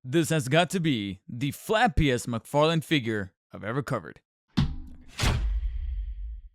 This has got to be the flappiest McFarlane figure I've ever covered.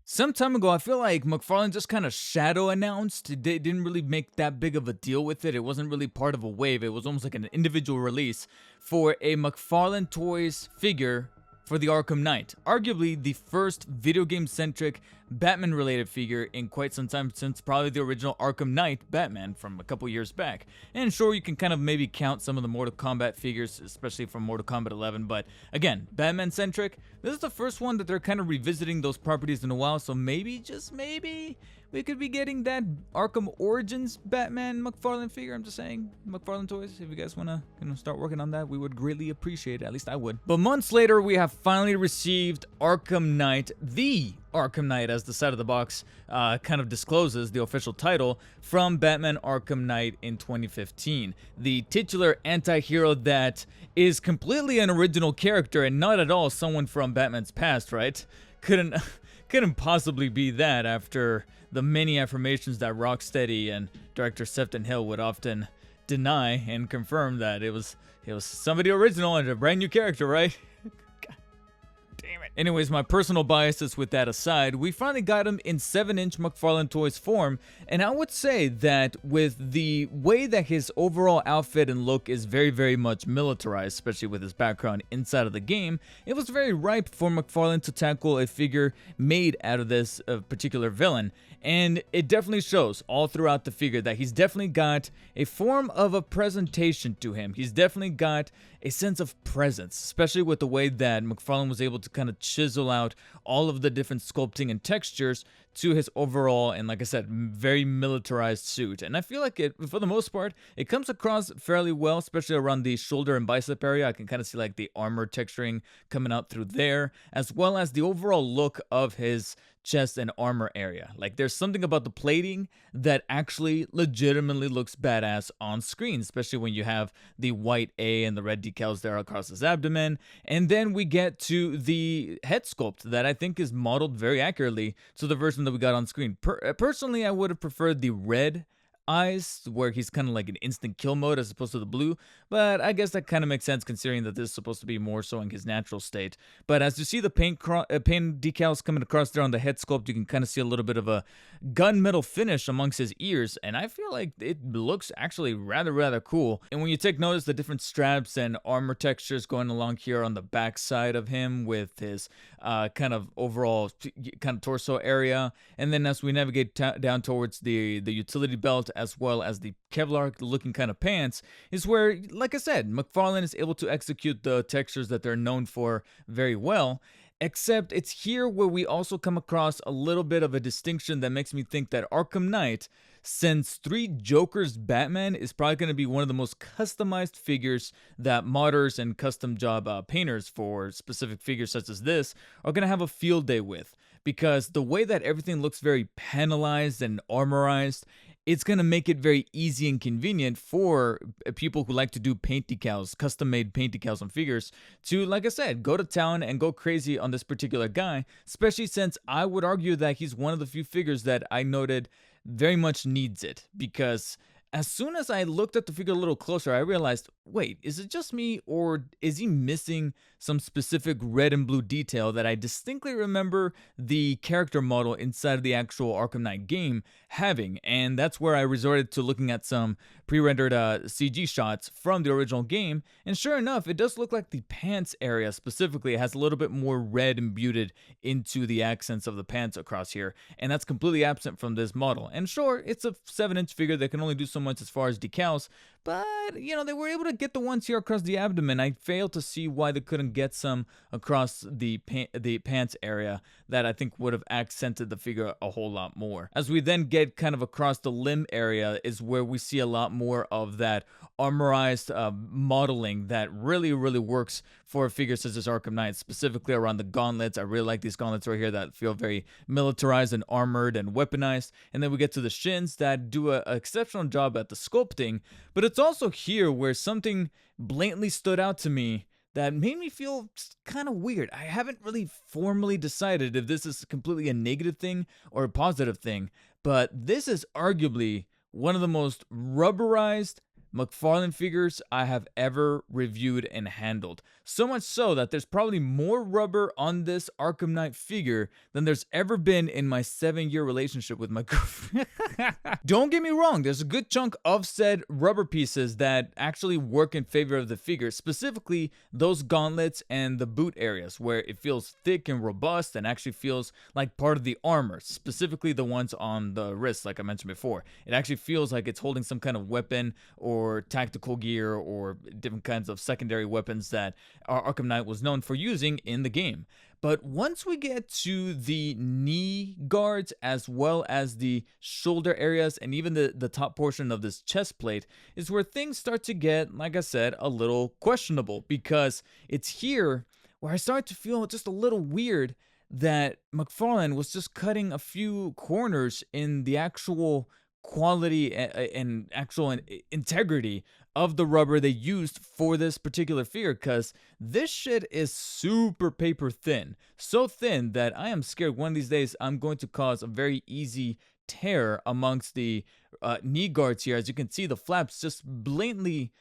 Some time ago, I feel like McFarlane just kind of shadow announced. They didn't really make that big of a deal with it. It wasn't really part of a wave. It was almost like an individual release for a McFarlane Toys figure for the Arkham Knight. Arguably the first video game centric Batman related figure in quite some time, since probably the original Arkham Knight Batman from a couple years back. And sure, you can kind of maybe count some of the Mortal Kombat figures, especially from Mortal Kombat 11, but again, Batman centric. This is the first one that they're kind of revisiting those properties in a while, so maybe, just maybe, we could be getting that Arkham Origins Batman McFarlane figure. I'm just saying, McFarlane Toys, if you guys want to start working on that, we would greatly appreciate it. At least I would. But months later, we have finally received Arkham Knight, the Arkham Knight, as the side of the box kind of discloses the official title, from Batman Arkham Knight in 2015. The titular anti-hero that is completely an original character and not at all someone from Batman's past, right? Couldn't possibly be that after the many affirmations that Rocksteady and director Sefton Hill would often deny and confirm that it was somebody original and a brand new character, right? Damn it. Anyways, my personal biases with that aside, we finally got him in 7-inch McFarlane Toys form, and I would say that with the way that his overall outfit and look is very, very much militarized, especially with his background inside of the game, it was very ripe for McFarlane to tackle a figure made out of this particular villain. And it definitely shows all throughout the figure that he's definitely got a form of a presentation to him. He's definitely got a sense of presence, especially with the way that McFarlane was able to kind of chisel out all of the different sculpting and textures to his overall, and like I said, very militarized suit. And I feel like it, for the most part, it comes across fairly well, especially around the shoulder and bicep area. I can kind of see like the armor texturing coming out through there, as well as the overall look of his chest and armor area. Like, there's something about the plating that actually legitimately looks badass on screen, especially when you have the white A and the red decals there across his abdomen. And then we get to the head sculpt that I think is modeled very accurately to the version that we got on screen. Personally, I would have preferred the red eyes, where he's kind of like in instant kill mode as opposed to the blue, but I guess that kind of makes sense considering that this is supposed to be more so in his natural state. But as you see the paint decals coming across there on the head sculpt, you can kind of see a little bit of a gunmetal finish amongst his ears, and I feel like it looks actually rather cool. And when you take notice the different straps and armor textures going along here on the back side of him with his kind of overall kind of torso area, and then as we navigate down towards the utility belt as well as the Kevlar looking kind of pants, is where, like I said, McFarlane is able to execute the textures that they're known for very well. Except it's here where we also come across a little bit of a distinction that makes me think that Arkham Knight, since 3 Jokers Batman, is probably going to be one of the most customized figures that modders and custom job painters for specific figures such as this are going to have a field day with. Because the way that everything looks very panelized and armorized, it's going to make it very easy and convenient for people who like to do paint decals, custom-made paint decals on figures, to, like I said, go to town and go crazy on this particular guy, especially since I would argue that he's one of the few figures that I noted very much needs it, because as soon as I looked at the figure a little closer, I realized, wait, is it just me, or is he missing some specific red and blue detail that I distinctly remember the character model inside of the actual Arkham Knight game having? And that's where I resorted to looking at some pre-rendered CG shots from the original game, and sure enough, it does look like the pants area specifically has a little bit more red imbued into the accents of the pants across here, and that's completely absent from this model. And sure, it's a 7-inch figure that can only do so much as far as decals, but, you know, they were able to get the ones here across the abdomen. I failed to see why they couldn't get some across the pants area that I think would have accented the figure a whole lot more. As we then get kind of across the limb area is where we see a lot more of that armorized modeling that really works for figures such as Arkham Knight, specifically around the gauntlets. I really like these gauntlets right here that feel very militarized and armored and weaponized. And then we get to the shins that do an exceptional job at the sculpting, but it's also here where something blatantly stood out to me that made me feel kind of weird. I haven't really formally decided if this is completely a negative thing or a positive thing, but this is arguably one of the most rubberized, McFarlane figures I have ever reviewed and handled. So much so that there's probably more rubber on this Arkham Knight figure than there's ever been in my 7-year relationship with my girlfriend. Don't get me wrong, there's a good chunk of said rubber pieces that actually work in favor of the figure, specifically those gauntlets and the boot areas where it feels thick and robust and actually feels like part of the armor, specifically the ones on the wrists like I mentioned before. It actually feels like it's holding some kind of weapon or tactical gear or different kinds of secondary weapons that Arkham Knight was known for using in the game. But once we get to the knee guards as well as the shoulder areas and even the top portion of this chest plate is where things start to get, like I said, a little questionable, because it's here where I start to feel just a little weird that McFarlane was just cutting a few corners in the actual quality and actual integrity of the rubber they used for this particular figure, because this shit is super paper thin. So thin that I am scared one of these days I'm going to cause a very easy tear amongst the knee guards here. As you can see, the flaps just blatantly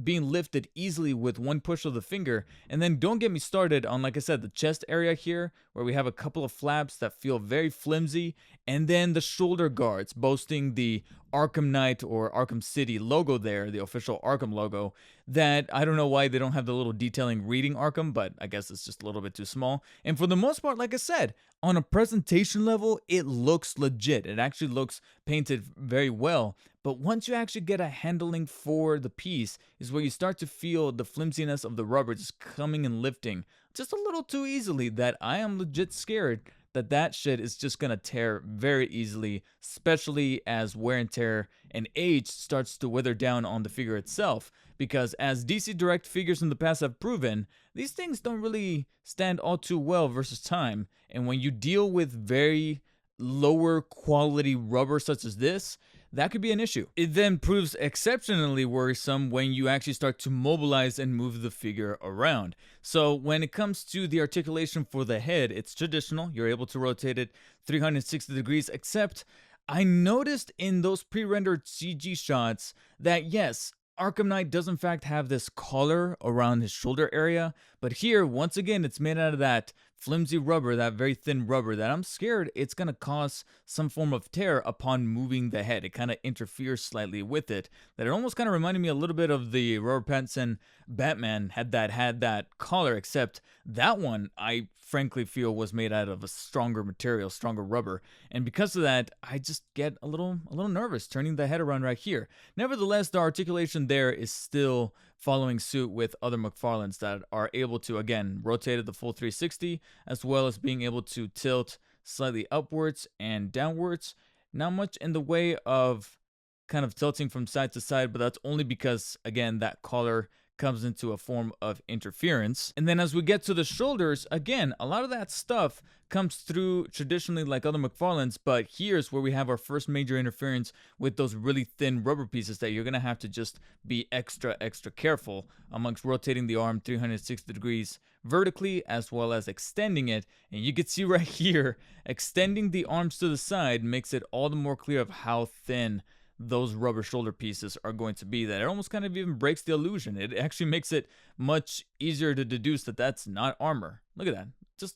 being lifted easily with one push of the finger. And then don't get me started on, like I said, the chest area here where we have a couple of flaps that feel very flimsy, and then the shoulder guards boasting the Arkham Knight or Arkham City logo there, the official Arkham logo, that I don't know why they don't have the little detailing reading Arkham, but I guess it's just a little bit too small. And for the most part, like I said, on a presentation level, it looks legit. It actually looks painted very well. But once you actually get a handling for the piece is where you start to feel the flimsiness of the rubber just coming and lifting just a little too easily, that I am legit scared that shit is just gonna tear very easily, especially as wear and tear and age starts to wither down on the figure itself. Because as DC Direct figures in the past have proven, these things don't really stand all too well versus time. And when you deal with very lower quality rubber such as this, that could be an issue. It then proves exceptionally worrisome when you actually start to mobilize and move the figure around. So when it comes to the articulation for the head, it's traditional. You're able to rotate it 360 degrees, except I noticed in those pre-rendered CG shots that yes, Arkham Knight does in fact have this collar around his shoulder area, but here, once again, it's made out of that flimsy rubber, that very thin rubber, that I'm scared it's going to cause some form of tear upon moving the head. It kind of interferes slightly with it. That it almost kind of reminded me a little bit of the Robert Pattinson Batman had that collar, except that one I frankly feel was made out of a stronger material, stronger rubber, and because of that I just get a little nervous turning the head around right here. Nevertheless, the articulation there is still following suit with other McFarlanes that are able to, again, rotate it the full 360, as well as being able to tilt slightly upwards and downwards. Not much in the way of kind of tilting from side to side, but that's only because, again, that collar comes into a form of interference. And then as we get to the shoulders, again, a lot of that stuff comes through traditionally like other McFarlanes, but here's where we have our first major interference with those really thin rubber pieces that you're gonna have to just be extra careful amongst rotating the arm 360 degrees vertically as well as extending it. And you can see right here, extending the arms to the side makes it all the more clear of how thin those rubber shoulder pieces are going to be, that it almost kind of even breaks the illusion. It actually makes it much easier to deduce that that's not armor. Look at that.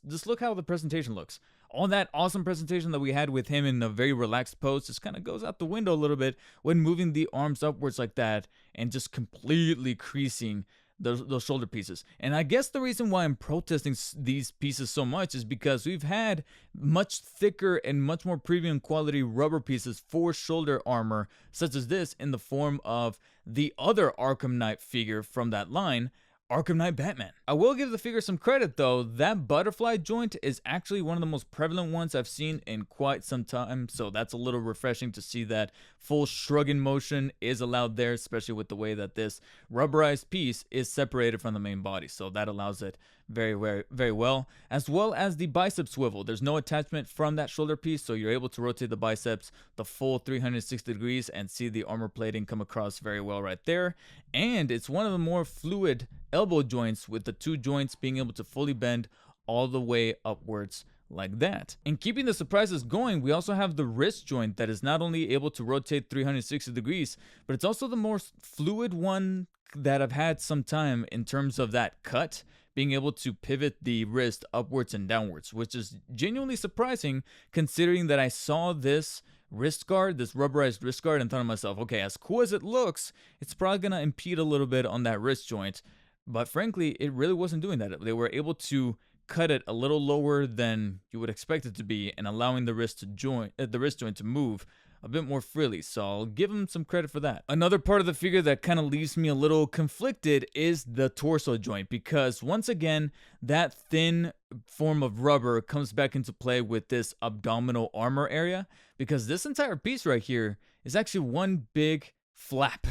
Just look how the presentation looks. All that awesome presentation that we had with him in a very relaxed pose just kind of goes out the window a little bit when moving the arms upwards like that and just completely creasing those shoulder pieces. And I guess the reason why I'm protesting these pieces so much is because we've had much thicker and much more premium quality rubber pieces for shoulder armor such as this in the form of the other Arkham Knight figure from that line, Arkham Knight Batman. I will give the figure some credit though. That butterfly joint is actually one of the most prevalent ones I've seen in quite some time, so that's a little refreshing to see that full shrugging motion is allowed there, especially with the way that this rubberized piece is separated from the main body. So that allows it very well, as well as the bicep swivel. There's no attachment from that shoulder piece, so you're able to rotate the biceps the full 360 degrees and see the armor plating come across very well right there. And it's one of the more fluid elbow joints, with the two joints being able to fully bend all the way upwards like that. And keeping the surprises going, we also have the wrist joint that is not only able to rotate 360 degrees, but it's also the most fluid one that I've had some time in terms of that cut, being able to pivot the wrist upwards and downwards, which is genuinely surprising considering that I saw this wrist guard, this rubberized wrist guard, and thought to myself, okay, as cool as it looks, it's probably going to impede a little bit on that wrist joint. But frankly, it really wasn't doing that. They were able to cut it a little lower than you would expect it to be, and allowing the wrist joint to move a bit more freely. So I'll give them some credit for that. Another part of the figure that kind of leaves me a little conflicted is the torso joint, because once again, that thin form of rubber comes back into play with this abdominal armor area, because this entire piece right here is actually one big flap,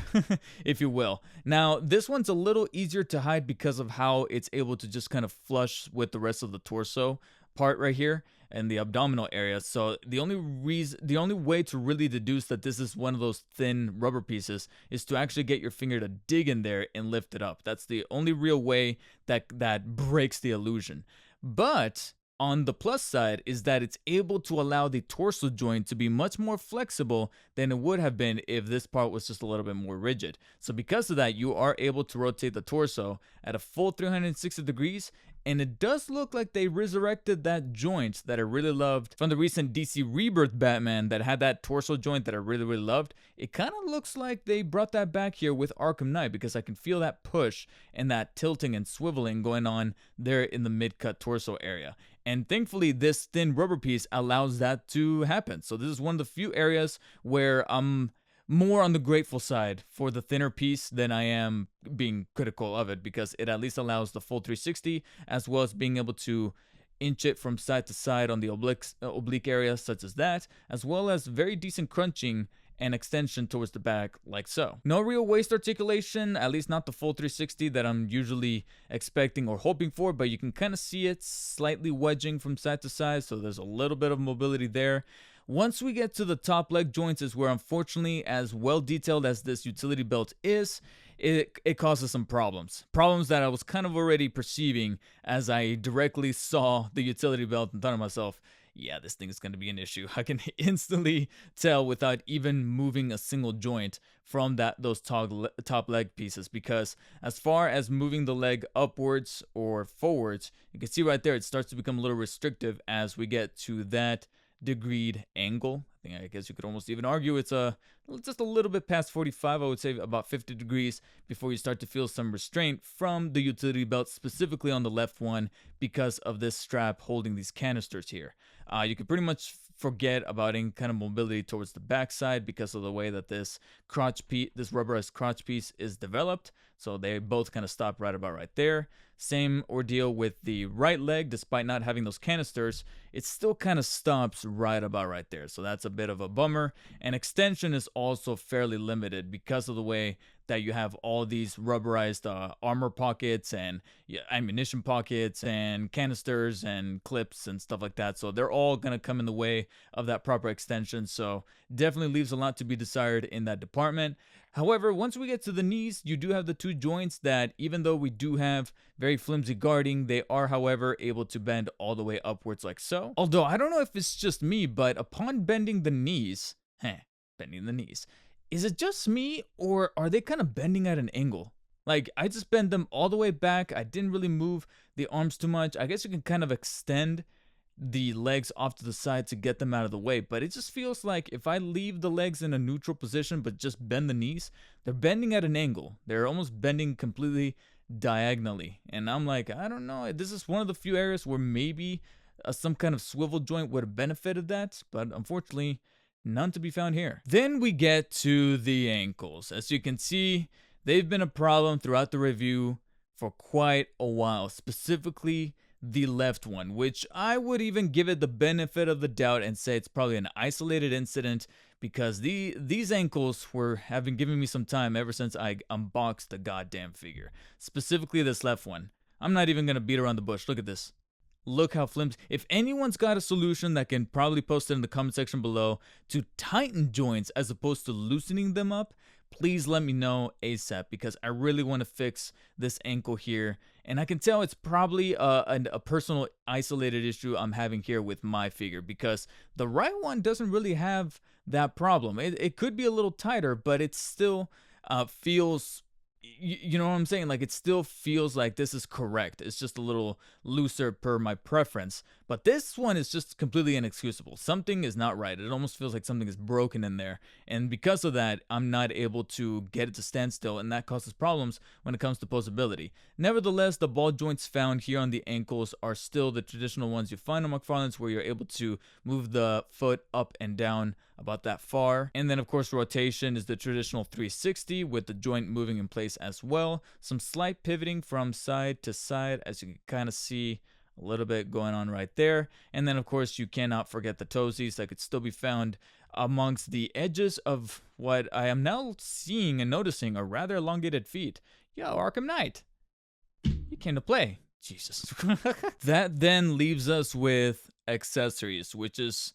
if you will. Now, this one's a little easier to hide because of how it's able to just kind of flush with the rest of the torso part right here and the abdominal area. So the only way to really deduce that this is one of those thin rubber pieces is to actually get your finger to dig in there and lift it up. That's the only real way that breaks the illusion. But on the plus side is that it's able to allow the torso joint to be much more flexible than it would have been if this part was just a little bit more rigid. So because of that, you are able to rotate the torso at a full 360 degrees, and it does look like they resurrected that joint that I really loved from the recent DC Rebirth Batman that had that torso joint that I really, really loved. It kind of looks like they brought that back here with Arkham Knight, because I can feel that push and that tilting and swiveling going on there in the mid-cut torso area. And thankfully, this thin rubber piece allows that to happen. So this is one of the few areas where I'm more on the grateful side for the thinner piece than I am being critical of it, because it at least allows the full 360, as well as being able to inch it from side to side on the oblique area, such as that, as well as very decent crunching and extension towards the back, like so. No real waist articulation, at least not the full 360 that I'm usually expecting or hoping for, but you can kind of see it slightly wedging from side to side, so there's a little bit of mobility there. Once we get to the top leg joints is where, unfortunately, as well detailed as this utility belt is, it causes some problems. Problems that I was kind of already perceiving as I directly saw the utility belt and thought to myself, yeah, this thing is going to be an issue. I can instantly tell without even moving a single joint from those top leg pieces, because as far as moving the leg upwards or forwards, you can see right there it starts to become a little restrictive as we get to that degreed angle. I guess you could almost even argue it's just a little bit past 45. I would say about 50 degrees before you start to feel some restraint from the utility belt, specifically on the left one, because of this strap holding these canisters here. You could pretty much forget about any kind of mobility towards the backside because of the way that this rubberized crotch piece is developed. So they both kind of stop right about right there. Same ordeal with the right leg. Despite not having those canisters, it still kind of stops right about right there. So that's a bit of a bummer. And extension is also fairly limited because of the way that you have all these rubberized armor pockets and ammunition pockets and canisters and clips and stuff like that. So they're all going to come in the way of that proper extension. So definitely leaves a lot to be desired in that department. However, once we get to the knees, you do have the two joints that, even though we do have very flimsy guarding, they are, however, able to bend all the way upwards like so. Although, I don't know if it's just me, but upon bending the knees, is it just me, or are they kind of bending at an angle? Like, I just bend them all the way back. I didn't really move the arms too much. I guess you can kind of extend the legs off to the side to get them out of the way, but it just feels like if I leave the legs in a neutral position but just bend the knees, they're bending at an angle. They're almost bending completely diagonally, and I'm like, I don't know, this is one of the few areas where maybe some kind of swivel joint would have benefited that, but unfortunately none to be found here. Then we get to the ankles. As you can see, they've been a problem throughout the review for quite a while, specifically the left one, which I would even give it the benefit of the doubt and say it's probably an isolated incident, because these ankles have been giving me some time ever since I unboxed the goddamn figure. Specifically this left one. I'm not even going to beat around the bush. Look at this. Look how flimsy. If anyone's got a solution that can probably post it in the comment section below to tighten joints as opposed to loosening them up, please let me know ASAP, because I really want to fix this ankle here. And I can tell it's probably a personal isolated issue I'm having here with my figure, because the right one doesn't really have that problem. It could be a little tighter, but it still feels, you know what I'm saying? Like, it still feels like this is correct. It's just a little looser per my preference. But this one is just completely inexcusable. Something is not right. It almost feels like something is broken in there. And because of that, I'm not able to get it to stand still, and that causes problems when it comes to posability. Nevertheless, the ball joints found here on the ankles are still the traditional ones you find on McFarlane's, where you're able to move the foot up and down about that far. And then, of course, rotation is the traditional 360 with the joint moving in place as well. Some slight pivoting from side to side, as you can kind of see a little bit going on right there. And then, of course, you cannot forget the toesies that could still be found amongst the edges of what I am now seeing and noticing are rather elongated feet. Yo, Arkham Knight, you came to play. Jesus. That then leaves us with accessories, which is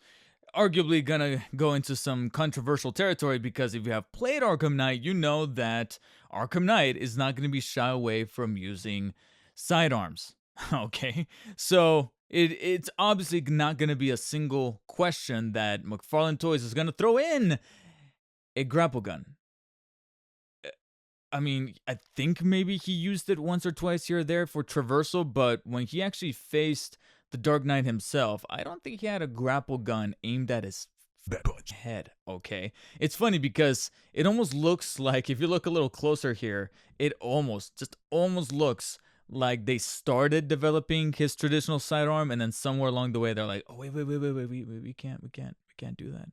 arguably gonna go into some controversial territory, because if you have played Arkham Knight, you know that Arkham Knight is not gonna be shy away from using sidearms. Okay, so it's obviously not gonna be a single question that McFarlane Toys is gonna throw in a grapple gun. I mean, I think maybe he used it once or twice here or there for traversal, but when he actually faced the Dark Knight himself, I don't think he had a grapple gun aimed at his head, okay? It's funny because it almost looks like, if you look a little closer here, it just almost looks like they started developing his traditional sidearm, and then somewhere along the way they're like, oh, wait, we can't do that.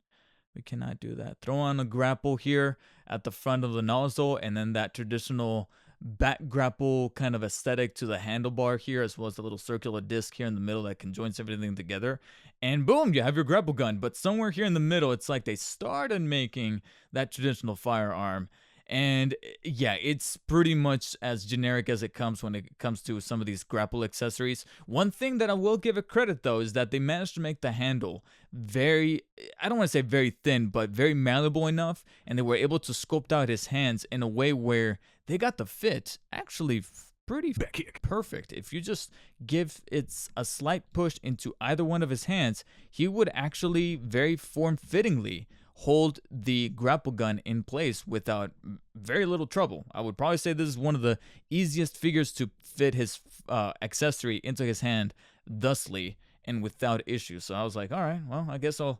We cannot do that. Throw on a grapple here at the front of the nozzle, and then that traditional back grapple kind of aesthetic to the handlebar here, as well as the little circular disc here in the middle that conjoins everything together. And boom, you have your grapple gun. But somewhere here in the middle, it's like they started making that traditional firearm. And yeah, it's pretty much as generic as it comes when it comes to some of these grapple accessories. One thing that I will give it credit, though, is that they managed to make the handle very, I don't want to say very thin, but very malleable enough. And they were able to sculpt out his hands in a way where they got the fit actually pretty perfect. If you just give it a slight push into either one of his hands, he would actually very form-fittingly hold the grapple gun in place without very little trouble. I would probably say this is one of the easiest figures to fit his accessory into his hand thusly and without issue. So I was like, all right, well, I guess I'll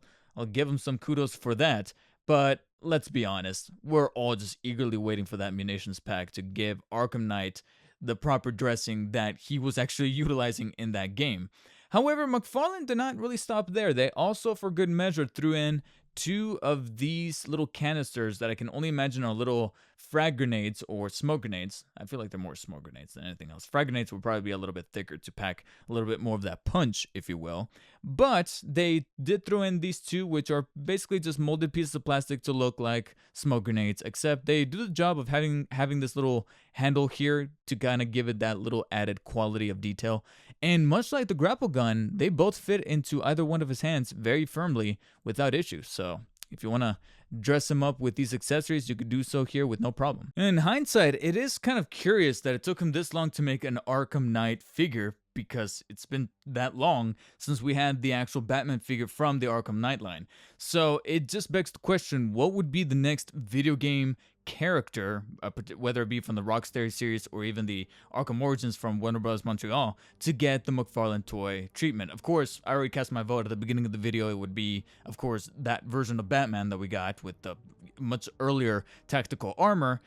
give him some kudos for that. But let's be honest, we're all just eagerly waiting for that munitions pack to give Arkham Knight the proper dressing that he was actually utilizing in that game. However, McFarlane did not really stop there. They also, for good measure, threw in 2 of these little canisters that I can only imagine are little frag grenades or smoke grenades. I feel like they're more smoke grenades than anything else. Frag grenades would probably be a little bit thicker to pack a little bit more of that punch, if you will. But they did throw in these 2, which are basically just molded pieces of plastic to look like smoke grenades, except they do the job of having this little handle here to kind of give it that little added quality of detail. And much like the grapple gun, they both fit into either one of his hands very firmly without issue. So if you want to dress him up with these accessories, you could do so here with no problem. In hindsight, it is kind of curious that it took him this long to make an Arkham Knight figure, because it's been that long since we had the actual Batman figure from the Arkham Knight line. So it just begs the question, what would be the next video game character, whether it be from the Rocksteady series or even the Arkham Origins from Warner Bros. Montreal, to get the McFarlane toy treatment? Of course, I already cast my vote at the beginning of the video. It would be, of course, that version of Batman that we got with the much earlier tactical armor,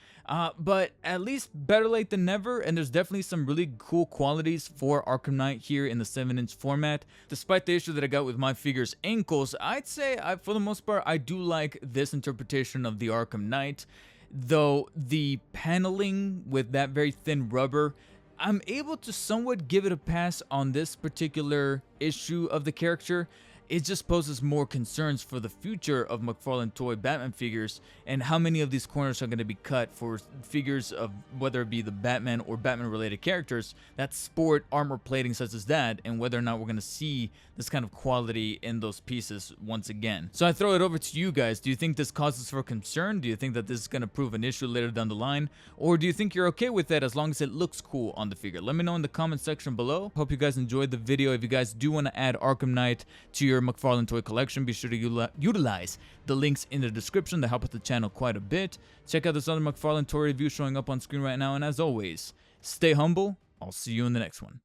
but at least better late than never, and there's definitely some really cool qualities for Arkham Knight here in the 7-inch format. Despite the issue that I got with my figure's ankles, I'd say, for the most part, I do like this interpretation of the Arkham Knight. Though the paneling with that very thin rubber, I'm able to somewhat give it a pass on this particular issue of the character. it just poses more concerns for the future of McFarlane Toy Batman figures, and how many of these corners are going to be cut for figures of whether it be the Batman or Batman related characters that sport armor plating such as that, and whether or not we're going to see this kind of quality in those pieces once again. So I throw it over to you guys. Do you think this causes for concern? Do you think that this is going to prove an issue later down the line? Or do you think you're okay with that as long as it looks cool on the figure? Let me know in the comment section below. Hope you guys enjoyed the video. If you guys do want to add Arkham Knight to your McFarlane Toy collection, be sure to utilize the links in the description. They help with the channel quite a bit. Check out this other McFarlane Toy review showing up on screen right now. And as always, stay humble. I'll see you in the next one.